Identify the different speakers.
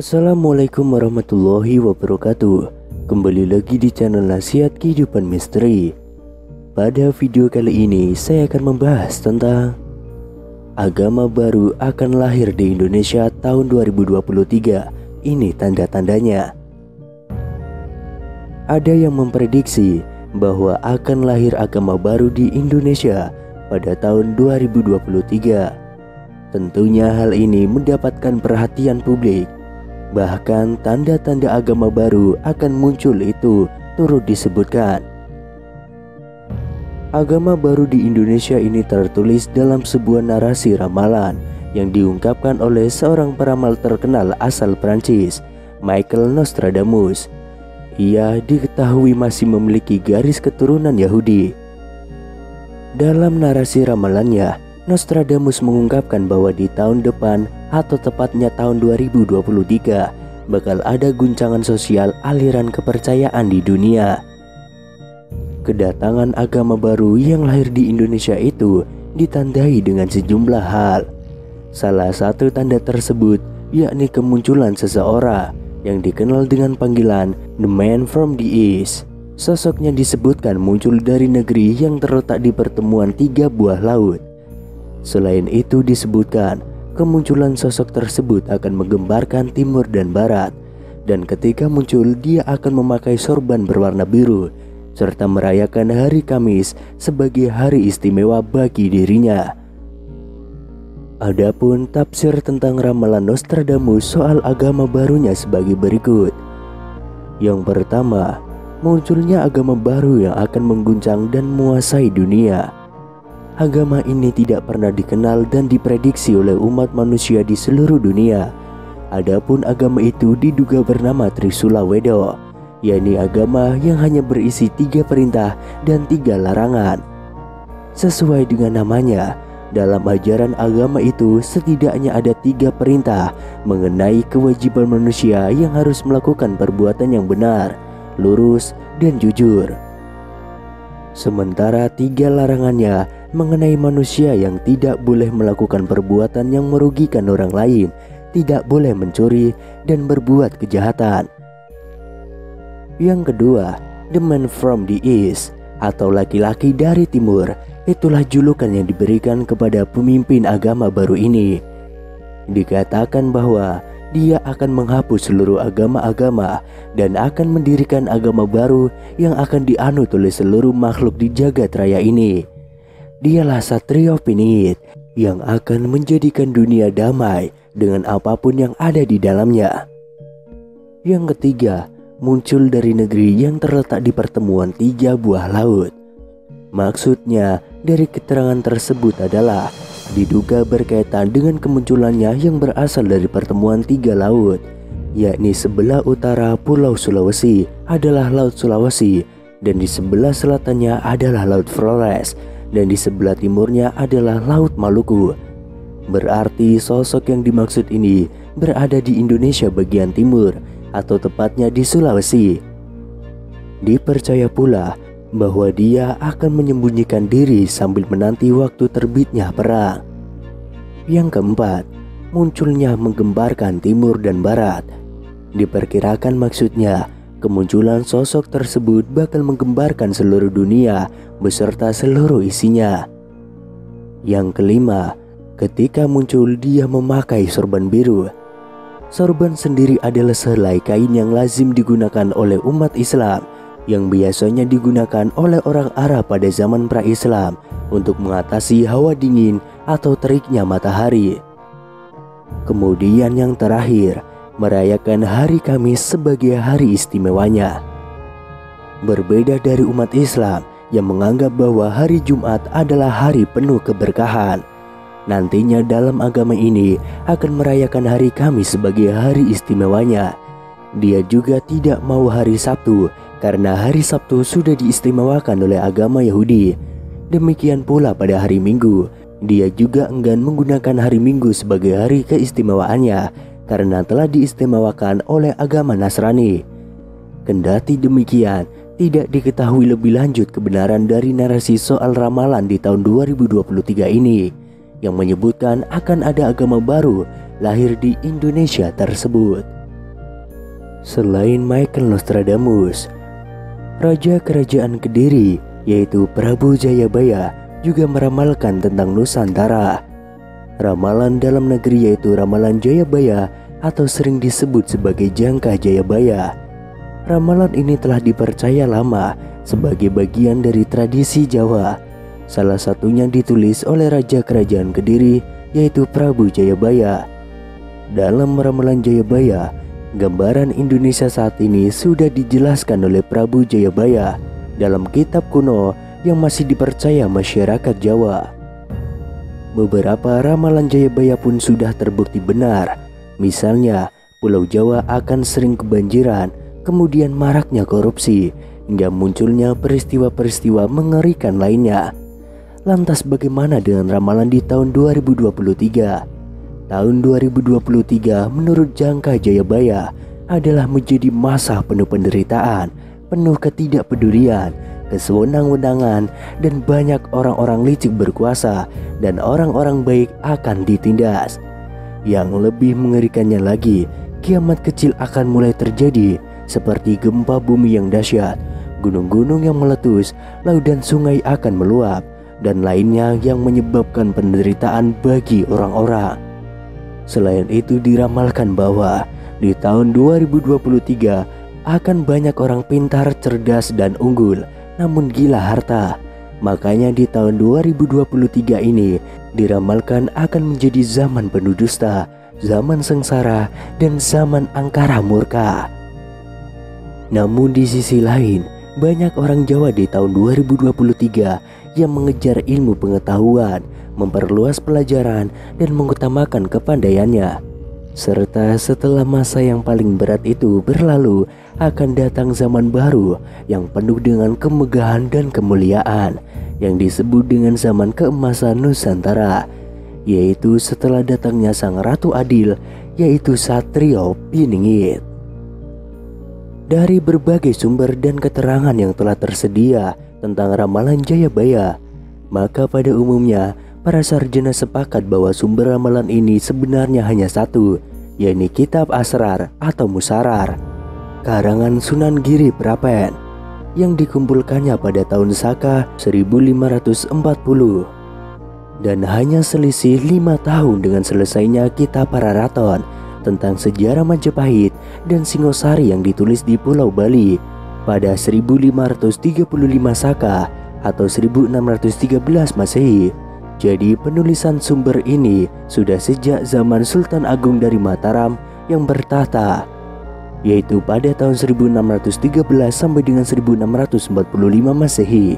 Speaker 1: Assalamualaikum warahmatullahi wabarakatuh. Kembali lagi di channel Nasihat Kehidupan Misteri. Pada video kali ini saya akan membahas tentang agama baru akan lahir di Indonesia tahun 2023. Ini tanda-tandanya. Ada yang memprediksi bahwa akan lahir agama baru di Indonesia pada tahun 2023. Tentunya hal ini mendapatkan perhatian publik. Bahkan tanda-tanda agama baru akan muncul itu turut disebutkan. Agama baru di Indonesia ini tertulis dalam sebuah narasi ramalan yang diungkapkan oleh seorang peramal terkenal asal Prancis, Michael Nostradamus. Ia diketahui masih memiliki garis keturunan Yahudi. Dalam narasi ramalannya, Nostradamus mengungkapkan bahwa di tahun depan atau tepatnya tahun 2023 bakal ada guncangan sosial aliran kepercayaan di dunia. Kedatangan agama baru yang lahir di Indonesia itu ditandai dengan sejumlah hal. Salah satu tanda tersebut yakni kemunculan seseorang yang dikenal dengan panggilan The Man from the East. Sosoknya disebutkan muncul dari negeri yang terletak di pertemuan tiga buah laut. Selain itu disebutkan kemunculan sosok tersebut akan menggembarkan timur dan barat, dan ketika muncul dia akan memakai sorban berwarna biru serta merayakan hari Kamis sebagai hari istimewa bagi dirinya. Adapun tafsir tentang ramalan Nostradamus soal agama barunya sebagai berikut. Yang pertama, munculnya agama baru yang akan mengguncang dan menguasai dunia. Agama ini tidak pernah dikenal dan diprediksi oleh umat manusia di seluruh dunia. Adapun agama itu diduga bernama Trisula Wedo, yakni agama yang hanya berisi 3 perintah dan 3 larangan. Sesuai dengan namanya, dalam ajaran agama itu setidaknya ada 3 perintah mengenai kewajiban manusia yang harus melakukan perbuatan yang benar, lurus, dan jujur. Sementara 3 larangannya mengenai manusia yang tidak boleh melakukan perbuatan yang merugikan orang lain, tidak boleh mencuri, dan berbuat kejahatan. Yang kedua, The Man from the East atau laki-laki dari timur. Itulah julukan yang diberikan kepada pemimpin agama baru ini. Dikatakan bahwa dia akan menghapus seluruh agama-agama dan akan mendirikan agama baru yang akan dianut oleh seluruh makhluk di jagat raya ini. Dialah Satrio Piningit yang akan menjadikan dunia damai dengan apapun yang ada di dalamnya. Yang ketiga, muncul dari negeri yang terletak di pertemuan 3 buah laut. Maksudnya dari keterangan tersebut adalah diduga berkaitan dengan kemunculannya yang berasal dari pertemuan 3 laut, yakni sebelah utara Pulau Sulawesi adalah Laut Sulawesi, dan di sebelah selatannya adalah Laut Flores, dan di sebelah timurnya adalah Laut Maluku. Berarti sosok yang dimaksud ini berada di Indonesia bagian timur, atau tepatnya di Sulawesi. Dipercaya pula bahwa dia akan menyembunyikan diri sambil menanti waktu terbitnya perang. Yang keempat, munculnya menggembarkan timur dan barat. Diperkirakan maksudnya kemunculan sosok tersebut bakal menggembarkan seluruh dunia beserta seluruh isinya. Yang kelima, ketika muncul dia memakai sorban biru. Sorban sendiri adalah sehelai kain yang lazim digunakan oleh umat Islam, yang biasanya digunakan oleh orang Arab pada zaman pra-Islam untuk mengatasi hawa dingin atau teriknya matahari. Kemudian yang terakhir, merayakan hari Kamis sebagai hari istimewanya. Berbeda dari umat Islam yang menganggap bahwa hari Jumat adalah hari penuh keberkahan, nantinya dalam agama ini akan merayakan hari Kamis sebagai hari istimewanya. Dia juga tidak mau hari Sabtu karena hari Sabtu sudah diistimewakan oleh agama Yahudi. Demikian pula pada hari Minggu, dia juga enggan menggunakan hari Minggu sebagai hari keistimewaannya karena telah diistimewakan oleh agama Nasrani. Kendati demikian, tidak diketahui lebih lanjut kebenaran dari narasi soal ramalan di tahun 2023 ini yang menyebutkan akan ada agama baru lahir di Indonesia tersebut. Selain Michael Nostradamus, Raja Kerajaan Kediri yaitu Prabu Jayabaya juga meramalkan tentang Nusantara. Ramalan dalam negeri yaitu Ramalan Jayabaya atau sering disebut sebagai Jangka Jayabaya. Ramalan ini telah dipercaya lama sebagai bagian dari tradisi Jawa. Salah satunya ditulis oleh Raja Kerajaan Kediri yaitu Prabu Jayabaya. Dalam Ramalan Jayabaya, gambaran Indonesia saat ini sudah dijelaskan oleh Prabu Jayabaya dalam kitab kuno yang masih dipercaya masyarakat Jawa. Beberapa ramalan Jayabaya pun sudah terbukti benar. Misalnya, Pulau Jawa akan sering kebanjiran, kemudian maraknya korupsi, hingga munculnya peristiwa-peristiwa mengerikan lainnya. Lantas bagaimana dengan ramalan di tahun 2023? Tahun 2023 menurut Jangka Jayabaya adalah menjadi masa penuh penderitaan, penuh ketidakpedulian, kesewenang-wenangan, dan banyak orang-orang licik berkuasa dan orang-orang baik akan ditindas. Yang lebih mengerikannya lagi, kiamat kecil akan mulai terjadi seperti gempa bumi yang dahsyat, gunung-gunung yang meletus, laut dan sungai akan meluap, dan lainnya yang menyebabkan penderitaan bagi orang-orang. Selain itu diramalkan bahwa di tahun 2023 akan banyak orang pintar, cerdas, dan unggul, namun gila harta. Makanya di tahun 2023 ini diramalkan akan menjadi zaman penuh dusta, zaman sengsara, dan zaman angkara murka. Namun di sisi lain, banyak orang Jawa di tahun 2023 yang mengejar ilmu pengetahuan, memperluas pelajaran, dan mengutamakan kepandaiannya. Serta setelah masa yang paling berat itu berlalu, akan datang zaman baru yang penuh dengan kemegahan dan kemuliaan, yang disebut dengan zaman keemasan Nusantara, yaitu setelah datangnya sang Ratu Adil, yaitu Satrio Piningit. Dari berbagai sumber dan keterangan yang telah tersedia tentang ramalan Jayabaya, maka pada umumnya para sarjana sepakat bahwa sumber ramalan ini sebenarnya hanya satu, yakni Kitab Asrar atau Musarar, karangan Sunan Giri Prapen, yang dikumpulkannya pada tahun Saka 1540. Dan hanya selisih 5 tahun dengan selesainya Kitab Pararaton tentang sejarah Majapahit dan Singosari yang ditulis di Pulau Bali pada 1535 Saka atau 1613 Masehi. Jadi penulisan sumber ini sudah sejak zaman Sultan Agung dari Mataram yang bertahta, yaitu pada tahun 1613 sampai dengan 1645 Masehi.